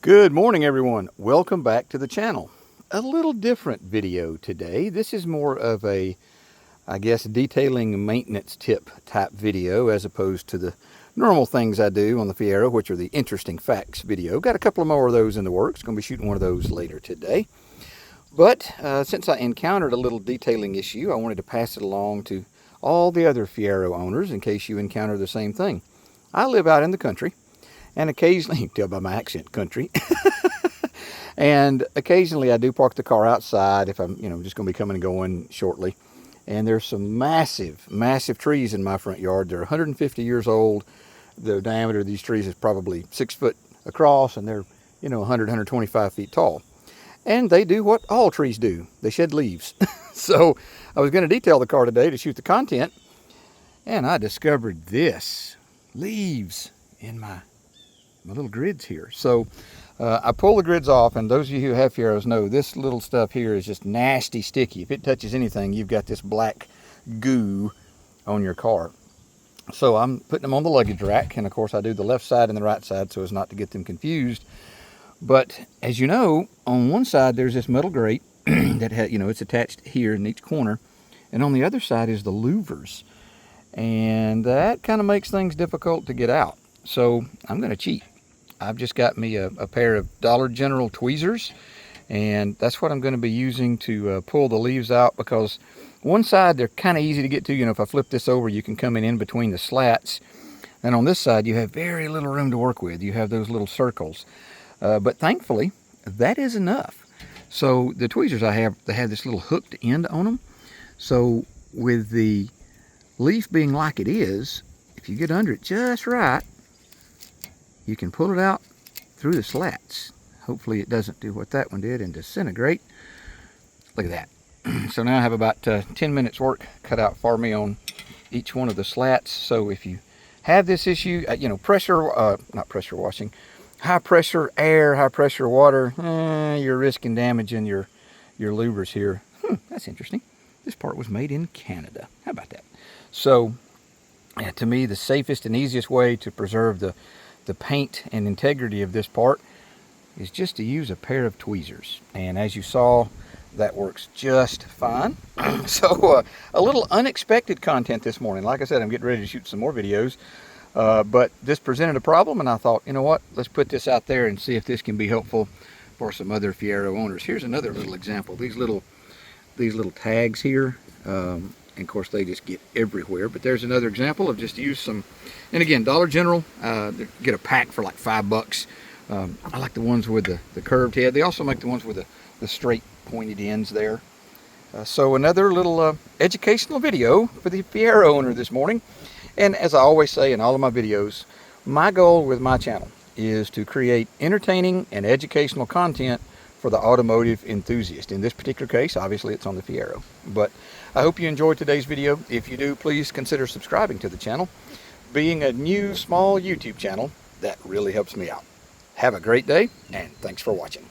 Good morning, everyone. Welcome back to the channel. A little different video today. This is more of a, I guess, detailing maintenance tip type video as opposed to the normal things I do on the Fiero, which are the interesting facts video. Got a couple of more of those in the works. Going to be shooting one of those later today. But since I encountered a little detailing issue, I wanted to pass it along to all the other Fiero owners in case you encounter the same thing. I live out in the country. And occasionally, you can tell by my accent, country. And occasionally I do park the car outside if I'm, just going to be coming and going shortly. And there's some massive, massive trees in my front yard. They're 150 years old. The diameter of these trees is probably 6 foot across, and they're, 100, 125 feet tall. And they do what all trees do. They shed leaves. So I was going to detail the car today to shoot the content, and I discovered this. Leaves in my little grids here. So I pull the grids off, and those of you who have Fieros know this little stuff here is just nasty sticky. If it touches anything, you've got this black goo on your car. So I'm putting them on the luggage rack, and of course I do the left side and the right side so as not to get them confused. But as you know, on one side there's this metal grate that has, it's attached here in each corner, and on the other side is the louvers, and that kind of makes things difficult to get out. So I'm going to cheat. I've just got me a pair of Dollar General tweezers, and that's what I'm going to be using to pull the leaves out, because one side they're kind of easy to get to. If I flip this over, you can come in between the slats, and on this side you have very little room to work with. You have those little circles, but thankfully that is enough. So the tweezers I have, they have this little hooked end on them. So with the leaf being like it is, if you get under it just right, you can pull it out through the slats. Hopefully it doesn't do what that one did and disintegrate. Look at that. So now I have about 10 minutes work cut out for me on each one of the slats. So if you have this issue, not pressure washing, high pressure air, high pressure water, you're risking damaging your louvers here. That's interesting. This part was made in Canada. How about that? So to me, the safest and easiest way to preserve the paint and integrity of this part is just to use a pair of tweezers, and as you saw, that works just fine. So a little unexpected content this morning. Like I said, I'm getting ready to shoot some more videos, but this presented a problem, and I thought, you know what, let's put this out there and see if this can be helpful for some other Fiero owners. Here's another little example. These little tags here, and of course they just get everywhere, but there's another example of just use some. And again, Dollar General, get a pack for like $5. I like the ones with the curved head. They also make the ones with the straight pointed ends there. So another little educational video for the Fiero owner this morning. And as I always say in all of my videos, my goal with my channel is to create entertaining and educational content for the automotive enthusiast. In this particular case, obviously it's on the Fiero. But I hope you enjoyed today's video. If you do, please consider subscribing to the channel. Being a new small YouTube channel, that really helps me out. Have a great day, and thanks for watching.